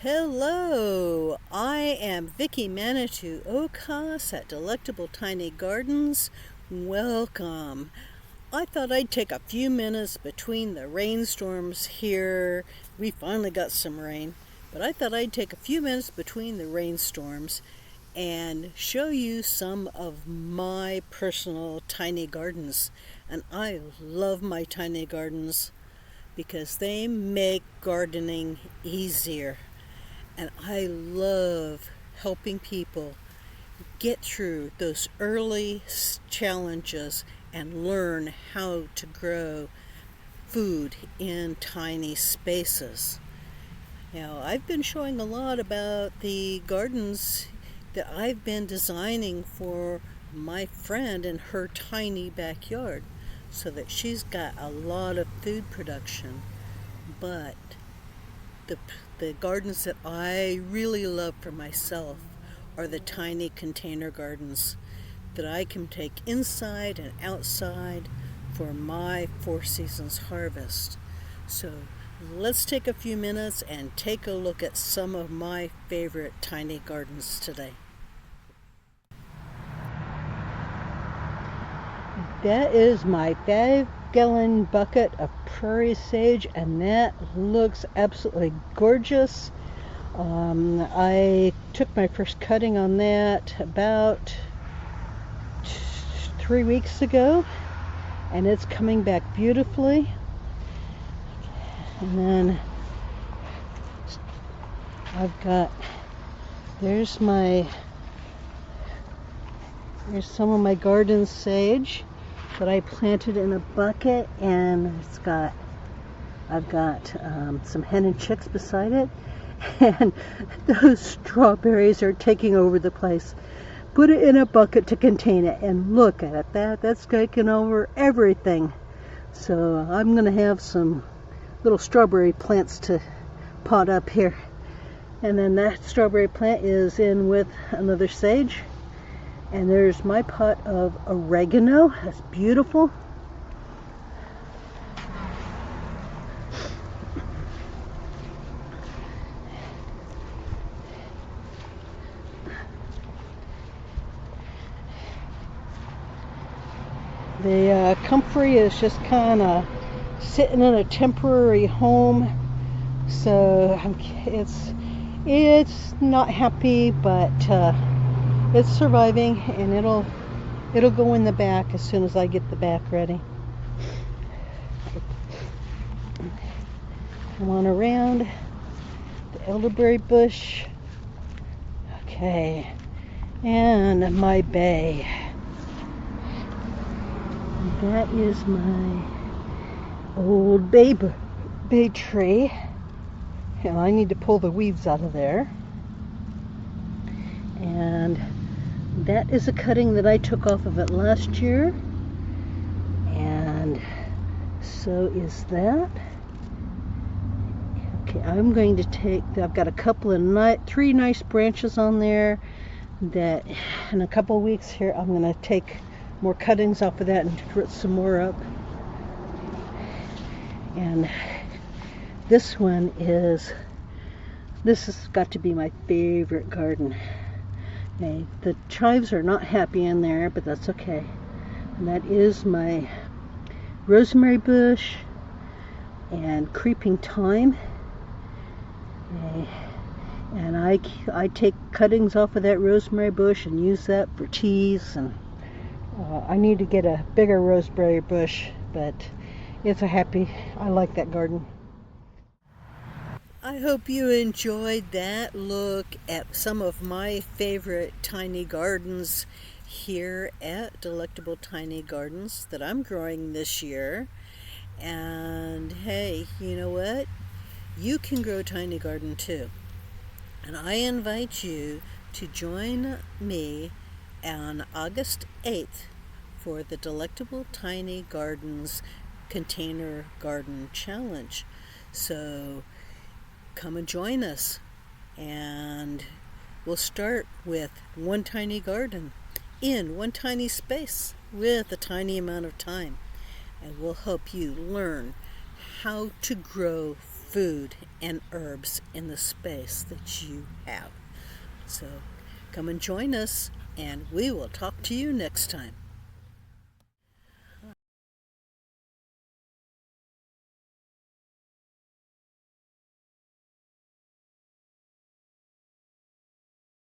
Hello, I am Vicky Manitou Okas at Delectable Tiny Gardens. Welcome. I thought I'd take a few minutes between the rainstorms here. We finally got some rain, but I thought I'd take a few minutes between the rainstorms and show you some of my personal tiny gardens. And I love my tiny gardens because they make gardening easier. And I love helping people get through those early challenges and learn how to grow food in tiny spaces. Now, I've been showing a lot about the gardens that I've been designing for my friend in her tiny backyard so that she's got a lot of food production. But the gardens that I really love for myself are the tiny container gardens that I can take inside and outside for my 4 seasons harvest. So let's take a few minutes and take a look at some of my favorite tiny gardens today. That is my 5-gallon bucket of prairie sage, and that looks absolutely gorgeous. I took my first cutting on that about 3 weeks ago, and it's coming back beautifully. And then there's some of my garden sage that I planted in a bucket, and I've got some hen and chicks beside it, and those strawberries are taking over the place. Put it in a bucket to contain it, and look at it, that's taking over everything. So I'm gonna have some little strawberry plants to pot up here, and then that strawberry plant is in with another sage. And there's my pot of oregano. That's beautiful. The comfrey is just kind of sitting in a temporary home, so it's not happy, but it's surviving, and it'll go in the back as soon as I get the back ready. Come on around the elderberry bush. Okay, and my bay. That is my old bay tree, and I need to pull the weeds out of there. And that is a cutting that I took off of it last year, and so is that. Okay, I'm going to I've got a couple of 3 nice branches on there that in a couple of weeks here I'm going to take more cuttings off of that and root some more up. And this has got to be my favorite garden. Okay, the chives are not happy in there, but that's okay. And that is my rosemary bush and creeping thyme. Okay. And I take cuttings off of that rosemary bush and use that for teas. And I need to get a bigger rosemary bush, but I like that garden. I hope you enjoyed that look at some of my favorite tiny gardens here at Delectable Tiny Gardens that I'm growing this year. And hey, you know what? You can grow a tiny garden too. And I invite you to join me on August 8th for the Delectable Tiny Gardens Container Garden Challenge. So come and join us, and we'll start with one tiny garden in one tiny space with a tiny amount of time, and we'll help you learn how to grow food and herbs in the space that you have. So come and join us, and we will talk to you next time.